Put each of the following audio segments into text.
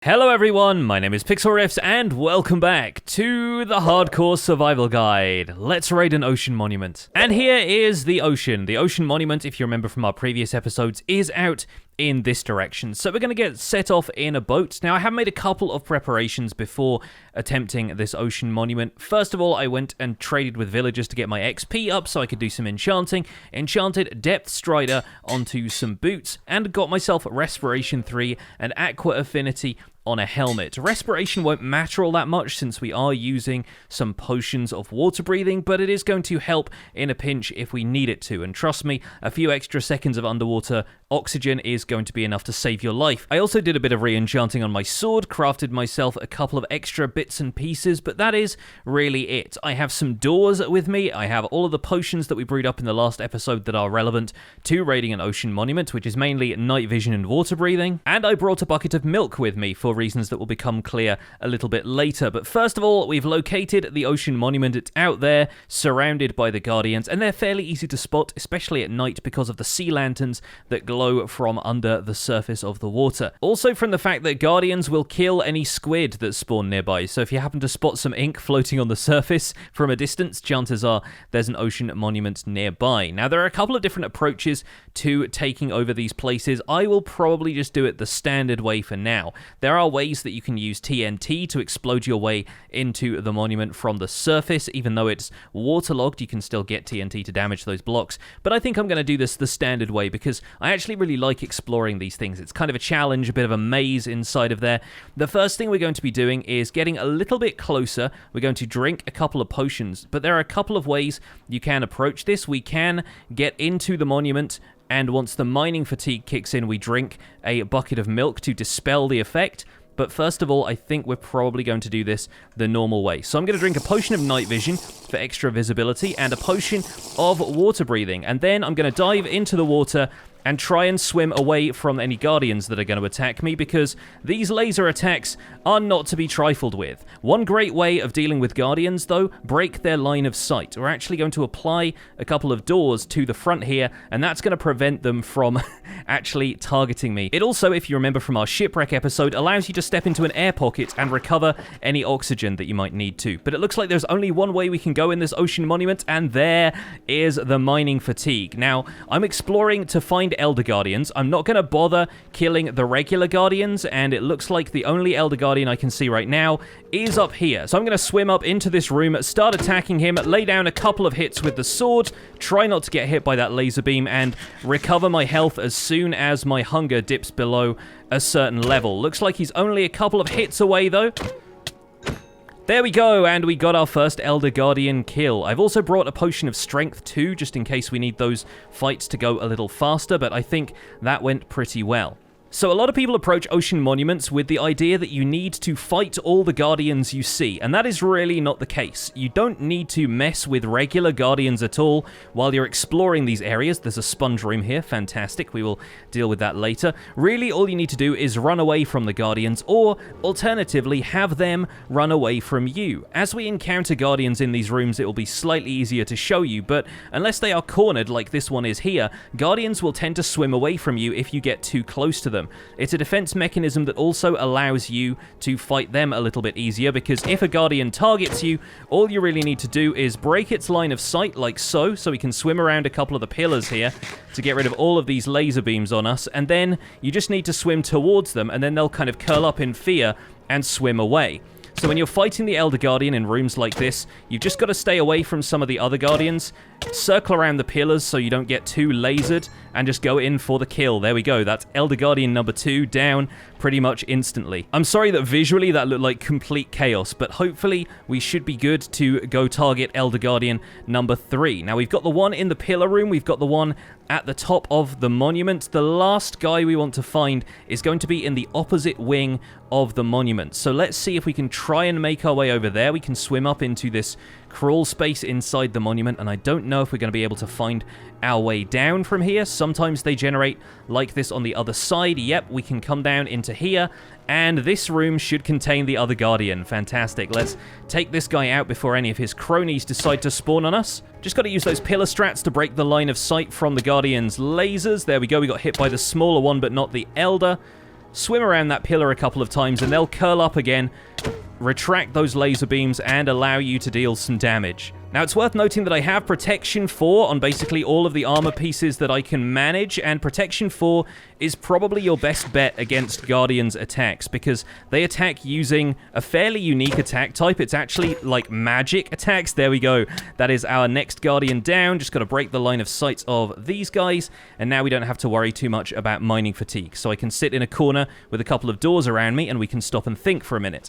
Hello everyone, my name is Pixlriffs and welcome back to the Hardcore Survival Guide. Let's raid an ocean monument. And here is the ocean. The ocean monument, if you remember from our previous episodes, is out in this direction. So we're going to get set off in a boat. Now I have made a couple of preparations before attempting this ocean monument. First of all, I went and traded with villagers to get my XP up so I could do some enchanting. Enchanted Depth Strider onto some boots and got myself Respiration 3 and Aqua Affinity on a helmet. Respiration won't matter all that much since we are using some potions of water breathing, but it is going to help in a pinch if we need it to. And trust me, a few extra seconds of underwater oxygen is going to be enough to save your life. I also did a bit of re-enchanting on my sword, crafted myself a couple of extra bits and pieces, but that is really it. I have some doors with me. I have all of the potions that we brewed up in the last episode that are relevant to raiding an ocean monument, which is mainly night vision and water breathing. And I brought a bucket of milk with me for reasons that will become clear a little bit later. But first of all, we've located the ocean monument. It's out there, surrounded by the guardians, and they're fairly easy to spot, especially at night because of the sea lanterns that glow from under the surface of the water. Also from the fact that guardians will kill any squid that spawn nearby. So if you happen to spot some ink floating on the surface from a distance, chances are there's an ocean monument nearby. Now there are a couple of different approaches to taking over these places. I will probably just do it the standard way for now. There are ways that you can use TNT to explode your way into the monument from the surface. Even though it's waterlogged, you can still get TNT to damage those blocks. But I think I'm going to do this the standard way because I actually really like exploring these things. It's kind of a challenge, a bit of a maze inside of there. The first thing we're going to be doing is getting a little bit closer. We're going to drink a couple of potions, but there are a couple of ways you can approach this. We can get into the monument, and once the mining fatigue kicks in, we drink a bucket of milk to dispel the effect. But first of all, I think we're probably going to do this the normal way. So I'm going to drink a potion of night vision for extra visibility and a potion of water breathing. And then I'm going to dive into the water and try and swim away from any guardians that are going to attack me, because these laser attacks are not to be trifled with. One great way of dealing with guardians, though, break their line of sight. We're actually going to apply a couple of doors to the front here, and that's going to prevent them from actually targeting me. It also, if you remember from our shipwreck episode, allows you to step into an air pocket and recover any oxygen that you might need to. But it looks like there's only one way we can go in this ocean monument, and there is the mining fatigue. Now, I'm exploring to find Elder Guardians. I'm not going to bother killing the regular Guardians, and it looks like the only Elder Guardian I can see right now is up here. So I'm going to swim up into this room, start attacking him, lay down a couple of hits with the sword, try not to get hit by that laser beam, and recover my health as soon as my hunger dips below a certain level. Looks like he's only a couple of hits away, though. There we go, and we got our first Elder Guardian kill. I've also brought a potion of strength too, just in case we need those fights to go a little faster, but I think that went pretty well. So a lot of people approach ocean monuments with the idea that you need to fight all the guardians you see, and that is really not the case. You don't need to mess with regular guardians at all while you're exploring these areas. There's a sponge room here, fantastic, we will deal with that later. Really, all you need to do is run away from the guardians, or alternatively, have them run away from you. As we encounter guardians in these rooms, it will be slightly easier to show you, but unless they are cornered like this one is here, guardians will tend to swim away from you if you get too close to them. It's a defense mechanism that also allows you to fight them a little bit easier, because if a guardian targets you, all you really need to do is break its line of sight like so we can swim around a couple of the pillars here to get rid of all of these laser beams on us, and then you just need to swim towards them, and then they'll kind of curl up in fear and swim away. So when you're fighting the Elder Guardian in rooms like this, you've just got to stay away from some of the other Guardians, circle around the pillars so you don't get too lasered, and just go in for the kill. There we go, that's Elder Guardian number 2 down pretty much instantly. I'm sorry that visually that looked like complete chaos, but hopefully we should be good to go target Elder Guardian number 3. Now we've got the one in the pillar room, we've got the one at the top of the monument. The last guy we want to find is going to be in the opposite wing of the monument. So let's see if we can try and make our way over there. We can swim up into this crawl space inside the monument, and I don't know if we're going to be able to find our way down from here. Sometimes they generate like this on the other side. Yep, we can come down into here, and this room should contain the other Guardian. Fantastic. Let's take this guy out before any of his cronies decide to spawn on us. Just got to use those pillar strats to break the line of sight from the Guardian's lasers. There we go, we got hit by the smaller one, but not the Elder. swim around that pillar a couple of times, and they'll curl up again, retract those laser beams, and allow you to deal some damage. Now, it's worth noting that I have Protection 4 on basically all of the armor pieces that I can manage, and Protection 4 is probably your best bet against Guardians' attacks, because they attack using a fairly unique attack type. It's actually like magic attacks. There we go. That is our next Guardian down. Just got to break the line of sight of these guys, and now we don't have to worry too much about mining fatigue. So I can sit in a corner with a couple of doors around me, and we can stop and think for a minute.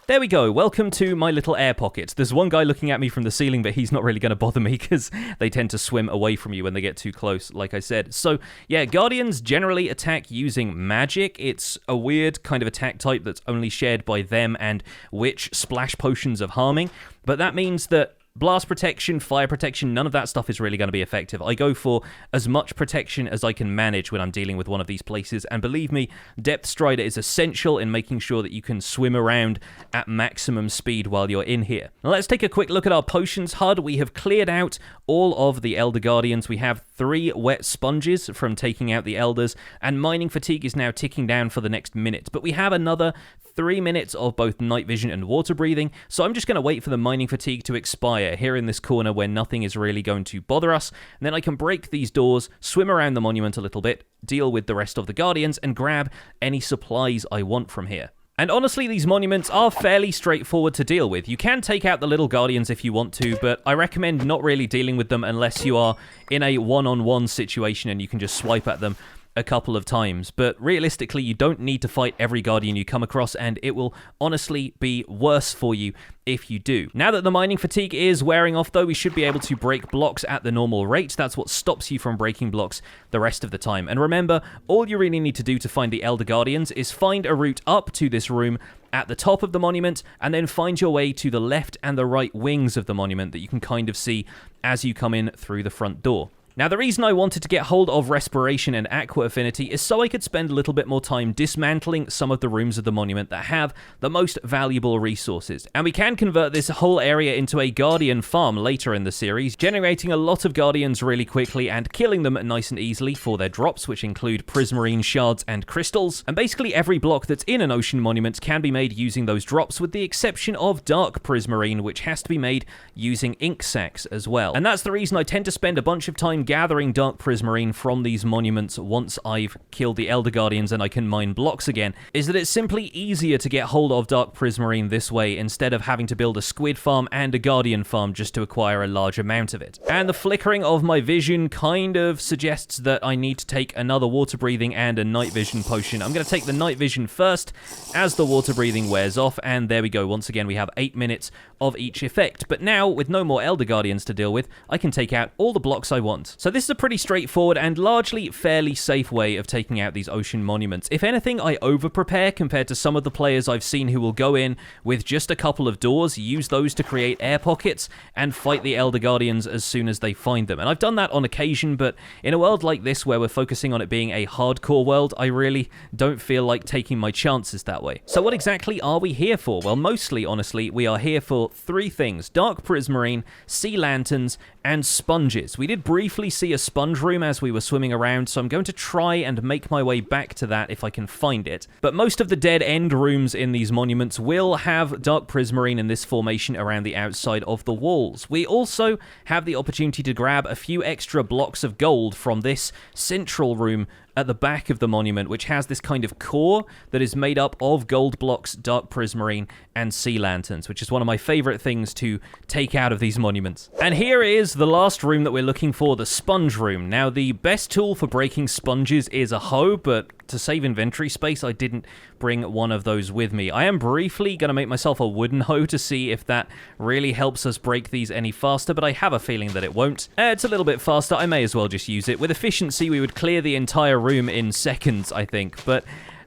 There we go. Welcome to my little air pocket. There's one guy looking at me from the ceiling, but he's not really going to bother me because they tend to swim away from you when they get too close, like I said. So, yeah, Guardians generally attack using magic. It's a weird kind of attack type that's only shared by them and Witch splash potions of harming. But that means that blast protection, fire protection, none of that stuff is really going to be effective. I go for as much protection as I can manage when I'm dealing with one of these places, and believe me, Depth Strider is essential in making sure that you can swim around at maximum speed while you're in here. Now let's take a quick look at our potions HUD. We have cleared out all of the Elder Guardians. We have 3 wet sponges from taking out the Elders, and mining fatigue is now ticking down for the next minute. But we have another 3 minutes of both night vision and water breathing, so I'm just going to wait for the mining fatigue to expire here in this corner where nothing is really going to bother us, and then I can break these doors, swim around the monument a little bit, deal with the rest of the Guardians, and grab any supplies I want from here. And honestly, these monuments are fairly straightforward to deal with. You can take out the little Guardians if you want to, but I recommend not really dealing with them unless you are in a one-on-one situation and you can just swipe at them a couple of times. But realistically, you don't need to fight every Guardian you come across, and it will honestly be worse for you if you do. Now that the mining fatigue is wearing off, though, we should be able to break blocks at the normal rate. That's what stops you from breaking blocks the rest of the time. And remember, all you really need to do to find the Elder Guardians is find a route up to this room at the top of the monument, and then find your way to the left and the right wings of the monument that you can kind of see as you come in through the front door. Now, the reason I wanted to get hold of Respiration and Aqua Affinity is so I could spend a little bit more time dismantling some of the rooms of the monument that have the most valuable resources. And we can convert this whole area into a Guardian farm later in the series, generating a lot of Guardians really quickly and killing them nice and easily for their drops, which include Prismarine shards and crystals. And basically every block that's in an ocean monument can be made using those drops, with the exception of Dark Prismarine, which has to be made using ink sacs as well. And that's the reason I tend to spend a bunch of time gathering Dark Prismarine from these monuments once I've killed the Elder Guardians and I can mine blocks again, is that it's simply easier to get hold of Dark Prismarine this way instead of having to build a squid farm and a Guardian farm just to acquire a large amount of it. And the flickering of my vision kind of suggests that I need to take another water breathing and a night vision potion. I'm going to take the night vision first as the water breathing wears off, and there we go. Once again, we have 8 minutes of each effect. But now, with no more Elder Guardians to deal with, I can take out all the blocks I want. So this is a pretty straightforward and largely fairly safe way of taking out these ocean monuments. If anything, I over-prepare compared to some of the players I've seen who will go in with just a couple of doors, use those to create air pockets, and fight the Elder Guardians as soon as they find them. And I've done that on occasion, but in a world like this where we're focusing on it being a hardcore world, I really don't feel like taking my chances that way. So what exactly are we here for? Well, mostly, honestly, we are here for 3 things: Dark Prismarine, Sea Lanterns, and Sponges. We did briefly see a sponge room as we were swimming around, so I'm going to try and make my way back to that if I can find it. But most of the dead end rooms in these monuments will have Dark Prismarine in this formation around the outside of the walls. We also have the opportunity to grab a few extra blocks of gold from this central room at the back of the monument, which has this kind of core that is made up of gold blocks, Dark Prismarine, and Sea Lanterns, which is one of my favorite things to take out of these monuments. And here is the last room that we're looking for, the sponge room. Now, the best tool for breaking sponges is a hoe, but to save inventory space, I didn't bring one of those with me. I am briefly going to make myself a wooden hoe to see if that really helps us break these any faster, but I have a feeling that it won't. It's a little bit faster. I may as well just use it. With efficiency, we would clear the entire room in seconds, I think, but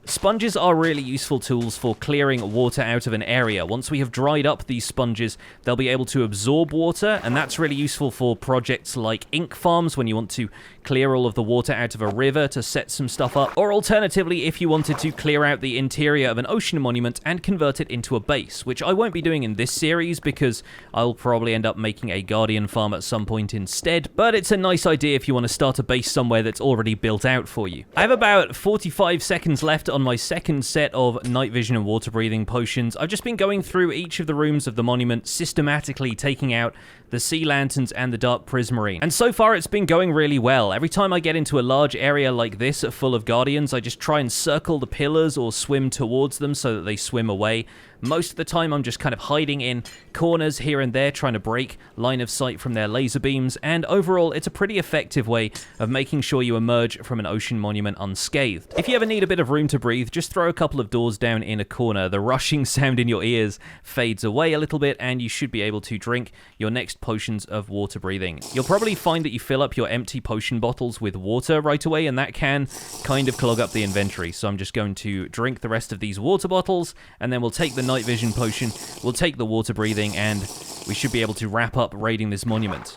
Sponges are really useful tools for clearing water out of an area. Once we have dried up these sponges, they'll be able to absorb water, and that's really useful for projects like ink farms when you want to clear all of the water out of a river to set some stuff up, or alternatively if you wanted to clear out the interior of an ocean monument and convert it into a base, which I won't be doing in this series because I'll probably end up making a guardian farm at some point instead, but it's a nice idea if you want to start a base somewhere that's already built out for you. I have about 45 seconds left on my second set of night vision and water breathing potions. I've just been going through each of the rooms of the monument, systematically taking out the sea lanterns and the dark prismarine. And so far it's been going really well. Every time I get into a large area like this full of guardians, I just try and circle the pillars or swim towards them so that they swim away. Most of the time I'm just kind of hiding in corners here and there, trying to break line of sight from their laser beams, and overall it's a pretty effective way of making sure you emerge from an ocean monument unscathed. If you ever need a bit of room to breathe, just throw a couple of doors down in a corner. The rushing sound in your ears fades away a little bit, and you should be able to drink your next potions of water breathing. You'll probably find that you fill up your empty potion bottles with water right away, and that can kind of clog up the inventory. So I'm just going to drink the rest of these water bottles, and then we'll take the night vision potion, we'll take the water breathing, and we should be able to wrap up raiding this monument.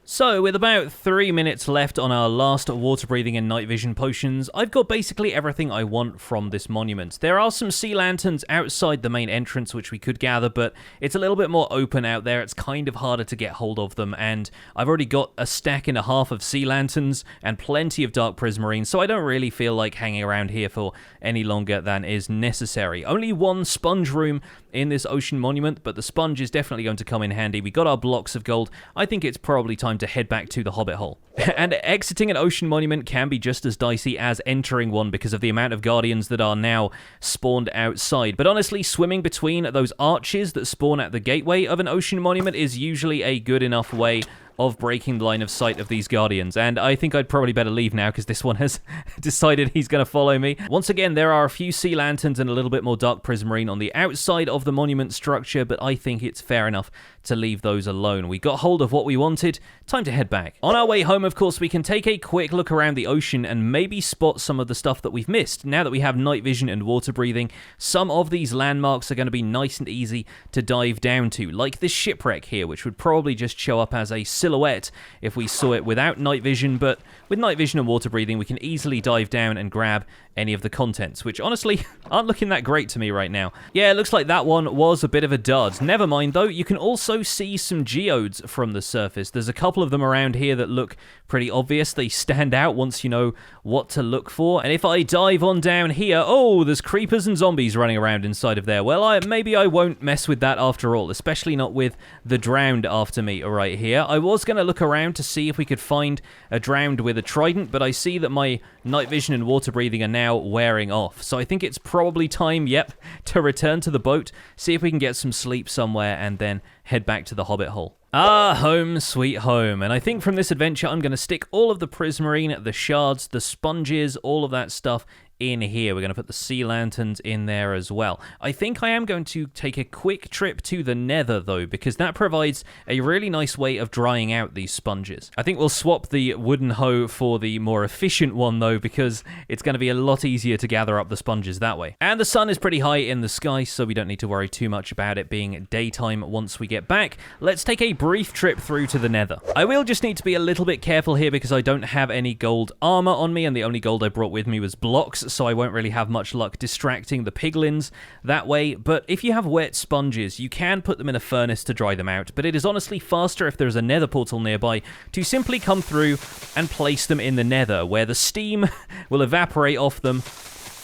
So, with about 3 minutes left on our last water breathing and night vision potions, I've got basically everything I want from this monument. There are some sea lanterns outside the main entrance which we could gather, but it's a little bit more open out there. It's kind of harder to get hold of them, and I've already got a stack and a half of sea lanterns and plenty of dark prismarine, so I don't really feel like hanging around here for any longer than is necessary. Only one sponge room in this ocean monument, but the sponge is definitely going to come in handy. We got our blocks of gold. I think it's probably time to head back to the Hobbit hole. And exiting an ocean monument can be just as dicey as entering one because of the amount of guardians that are now spawned outside. But honestly, swimming between those arches that spawn at the gateway of an ocean monument is usually a good enough way of breaking the line of sight of these guardians, and I think I'd probably better leave now because this one has decided he's going to follow me. Once again, there are a few sea lanterns and a little bit more dark prismarine on the outside of the monument structure, but I think it's fair enough to leave those alone. We got hold of what we wanted, time to head back. On our way home, of course, we can take a quick look around the ocean and maybe spot some of the stuff that we've missed. Now that we have night vision and water breathing, some of these landmarks are going to be nice and easy to dive down to, like this shipwreck here, which would probably just show up as a silhouette if we saw it without night vision, but with night vision and water breathing we can easily dive down and grab any of the contents, which honestly aren't looking that great to me right now. Yeah, it looks like that one was a bit of a dud. Never mind though, you can also see some geodes from the surface. There's a couple of them around here that look pretty obvious. They stand out once you know what to look for. And if I dive on down here, oh, there's creepers and zombies running around inside of there. Well, maybe I won't mess with that after all, especially not with the drowned after me right here. I was going to look around to see if we could find a drowned with a trident, but I see that my night vision and water breathing are now wearing off. So I think it's probably time, to return to the boat, see if we can get some sleep somewhere, and then head back to the Hobbit hole. Ah, home sweet home. And I think from this adventure I'm going to stick all of the prismarine, the shards, the sponges, all of that stuff in here. We're going to put the sea lanterns in there as well. I think I am going to take a quick trip to the nether though, because that provides a really nice way of drying out these sponges. I think we'll swap the wooden hoe for the more efficient one though, because it's going to be a lot easier to gather up the sponges that way. And the sun is pretty high in the sky, so we don't need to worry too much about it being daytime once we get back. Let's take a brief trip through to the nether. I will just need to be a little bit careful here because I don't have any gold armor on me, and the only gold I brought with me was blocks, so I won't really have much luck distracting the piglins that way. But if you have wet sponges, you can put them in a furnace to dry them out, but it is honestly faster if there's a nether portal nearby to simply come through and place them in the nether, where the steam will evaporate off them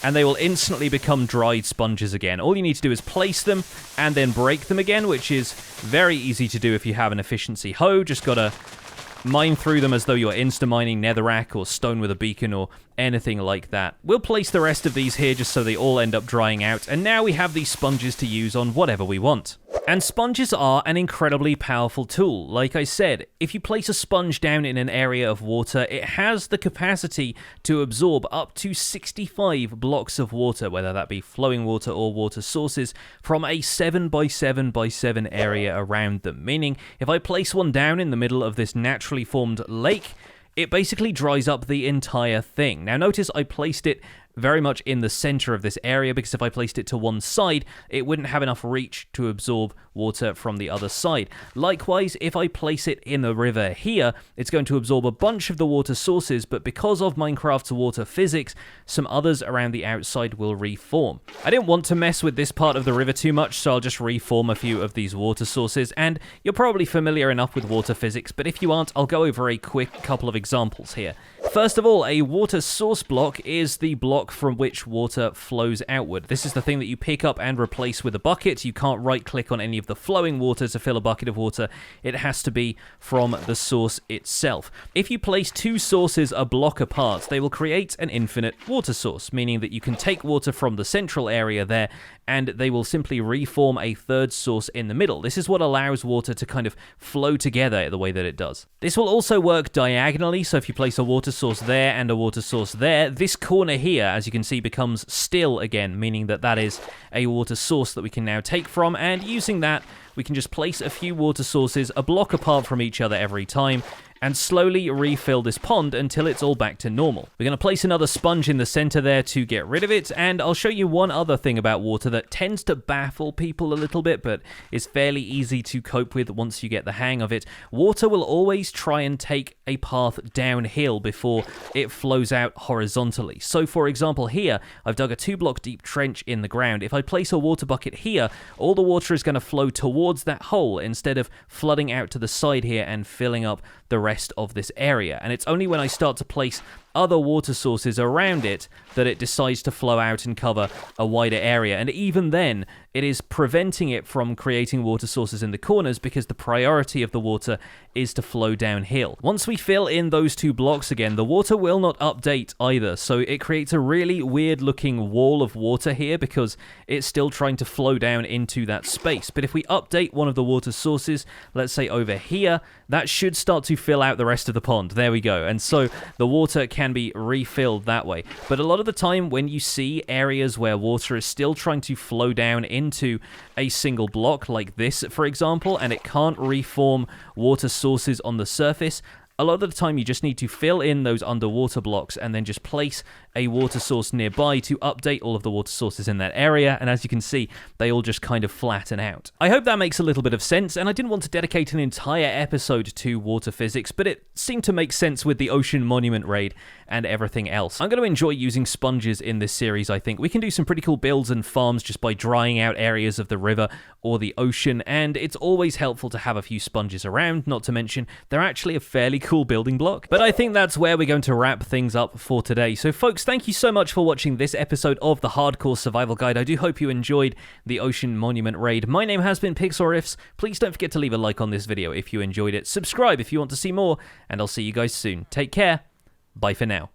and they will instantly become dried sponges again. All you need to do is place them and then break them again, which is very easy to do if you have an efficiency hoe. Just gotta mine through them as though you're insta-mining netherrack or stone with a beacon or anything like that. We'll place the rest of these here just so they all end up drying out, and now we have these sponges to use on whatever we want. And sponges are an incredibly powerful tool. Like I said, if you place a sponge down in an area of water, it has the capacity to absorb up to 65 blocks of water, whether that be flowing water or water sources, from a 7x7x7 area around them. Meaning, if I place one down in the middle of this naturally formed lake, it basically dries up the entire thing. Now notice I placed it very much in the center of this area, because if I placed it to one side, it wouldn't have enough reach to absorb water from the other side. Likewise, if I place it in the river here, it's going to absorb a bunch of the water sources, but because of Minecraft's water physics, some others around the outside will reform. I didn't want to mess with this part of the river too much, so I'll just reform a few of these water sources, and you're probably familiar enough with water physics, but if you aren't, I'll go over a quick couple of examples here. First of all, a water source block is the block from which water flows outward. This is the thing that you pick up and replace with a bucket. You can't right-click on any of the flowing water to fill a bucket of water. It has to be from the source itself. If you place two sources a block apart, they will create an infinite water source, meaning that you can take water from the central area there, and they will simply reform a third source in the middle. This is what allows water to kind of flow together the way that it does. This will also work diagonally, so if you place a water source there and a water source there, this corner here, as you can see, becomes still again, meaning that that is a water source that we can now take from, and using that, we can just place a few water sources a block apart from each other every time, and slowly refill this pond until it's all back to normal. We're going to place another sponge in the center there to get rid of it, and I'll show you one other thing about water that tends to baffle people a little bit, but is fairly easy to cope with once you get the hang of it. Water will always try and take a path downhill before it flows out horizontally. So for example here, I've dug a 2-block deep trench in the ground. If I place a water bucket here, all the water is going to flow towards that hole instead of flooding out to the side here and filling up the rest of this area. And it's only when I start to place other water sources around it that it decides to flow out and cover a wider area. And even then, it is preventing it from creating water sources in the corners because the priority of the water is to flow downhill. Once we fill in those two blocks again, the water will not update either, so it creates a really weird looking wall of water here because it's still trying to flow down into that space. But if we update one of the water sources, let's say over here, that should start to fill out the rest of the pond. There we go. And so the water can be refilled that way. But a lot of the time when you see areas where water is still trying to flow down into a single block like this, for example, and it can't reform water sources on the surface, a lot of the time you just need to fill in those underwater blocks and then just place a water source nearby to update all of the water sources in that area, and as you can see, they all just kind of flatten out. I hope that makes a little bit of sense, and I didn't want to dedicate an entire episode to water physics, but it seemed to make sense with the Ocean Monument raid and everything else. I'm going to enjoy using sponges in this series, I think. We can do some pretty cool builds and farms just by drying out areas of the river or the ocean, and it's always helpful to have a few sponges around, not to mention they're actually a fairly cool building block. But I think that's where we're going to wrap things up for today. So folks, thank you so much for watching this episode of the Hardcore Survival Guide. I do hope you enjoyed the Ocean Monument raid. My name has been Pixlriffs. Please don't forget to leave a like on this video if you enjoyed it. Subscribe if you want to see more, and I'll see you guys soon. Take care. Bye for now.